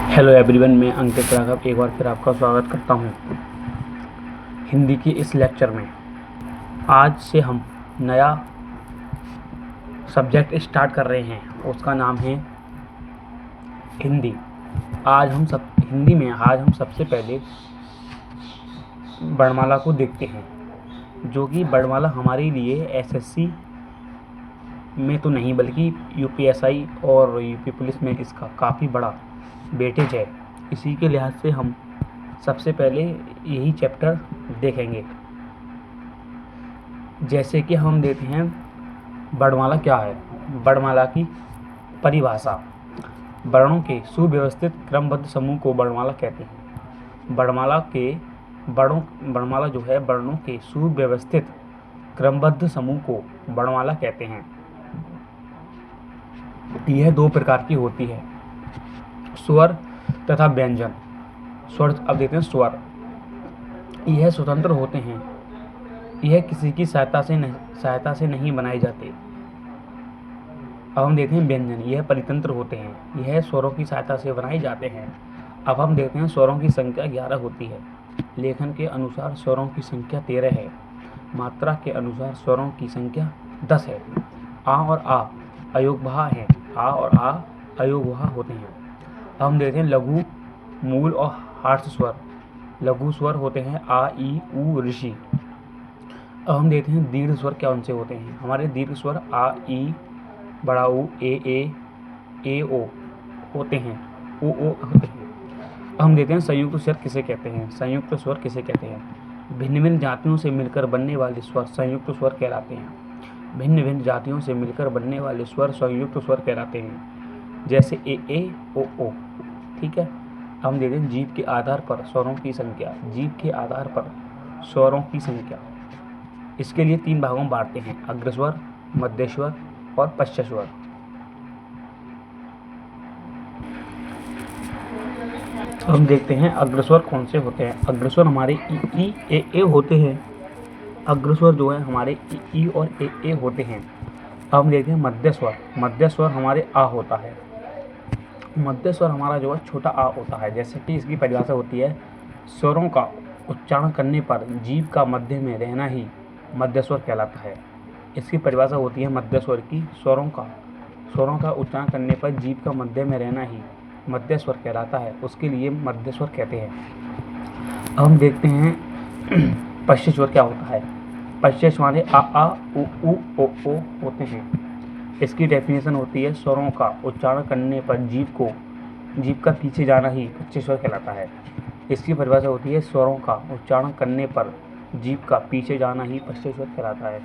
Hello everyone, मैं अंकित राघव एक बार फिर आपका स्वागत करता हूं हिंदी के इस लेक्चर में। आज से हम नया सब्जेक्ट स्टार्ट कर रहे हैं, उसका नाम है हिंदी। आज हम सबसे पहले वर्णमाला को देखते हैं, जो कि वर्णमाला हमारे लिए एसएससी में तो नहीं बल्कि यूपीएसआई और यूपी पुलिस में इसका काफ़ी बड़ा वेटेज है। इसी के लिहाज से हम सबसे पहले यही चैप्टर देखेंगे। जैसे कि हम देखते हैं वर्णमाला क्या है। वर्णमाला की परिभाषा: वर्णों के सुव्यवस्थित क्रमबद्ध समूह को वर्णमाला कहते हैं। वर्णमाला जो है वर्णों के सुव्यवस्थित क्रमबद्ध समूह को वर्णमाला कहते हैं। यह दो प्रकार की होती है, स्वर तथा व्यंजन। स्वर, अब देखते हैं स्वर। यह स्वतंत्र होते हैं, यह किसी की सहायता से नहीं बनाए जाते। अब हम देखते हैं व्यंजन। यह परितंत्र होते हैं, यह स्वरों की सहायता से बनाए जाते हैं। अब हम देखते हैं स्वरों की संख्या 11 होती है। लेखन के अनुसार स्वरों की संख्या 13 है। मात्रा के अनुसार स्वरों की संख्या 10 है। आ और आ अयोगवाह हैं। आ और आ अयोगवाह होते हैं। हम देखते हैं लघु, मूल और हार्श स्वर। लघु स्वर होते हैं आ, ई, उ, ऋषि। अब हम देखते हैं दीर्घ स्वर क्या उनसे होते हैं। हमारे दीर्घ स्वर आ, ई, बड़ा ऊ, ए, ओ होते हैं, ओ होते हैं। अब हम देखते हैं संयुक्त स्वर किसे कहते हैं। संयुक्त स्वर किसे कहते हैं? भिन्न भिन्न जातियों से मिलकर बनने वाले स्वर संयुक्त स्वर कहलाते हैं। भिन्न भिन्न जातियों से मिलकर बनने वाले स्वर संयुक्त स्वर कहलाते हैं। जैसे ए, ओ। ठीक है। हम देखते हैं जीभ के आधार पर स्वरों की संख्या। जीभ के आधार पर स्वरों की संख्या, इसके लिए 3 भागों में बांटते हैं: अग्रस्वर, मध्यस्वर और पश्चस्वर। हम देखते हैं अग्रस्वर कौन से होते हैं। अग्रस्वर हमारे ई, ए होते हैं। अग्रस्वर जो है हमारे ई और ए होते हैं। अब हम देखते हैं मध्यस्वर। मध्यस्वर हमारे आ होता है। मध्यस्वर हमारा जो है छोटा आ होता है। जैसे कि इसकी परिभाषा होती है, स्वरों का उच्चारण करने पर जीभ का मध्य में रहना ही मध्यस्वर कहलाता है। इसकी परिभाषा होती है मध्यस्वर की, स्वरों का उच्चारण करने पर जीभ का मध्य में रहना ही मध्यस्वर कहलाता है, उसके लिए मध्यस्वर कहते हैं। अब हम देखते हैं पश्चस्वर क्या होता है। पश्चस्वर हमारे आ, उ, ओ होते हैं। इसकी डेफिनेशन होती है, स्वरों का उच्चारण करने पर जीभ का पीछे जाना ही पश्चस्वर कहलाता है। इसकी परिभाषा होती है, स्वरों का उच्चारण करने पर जीभ का पीछे जाना ही पश्चस्वर कहलाता है।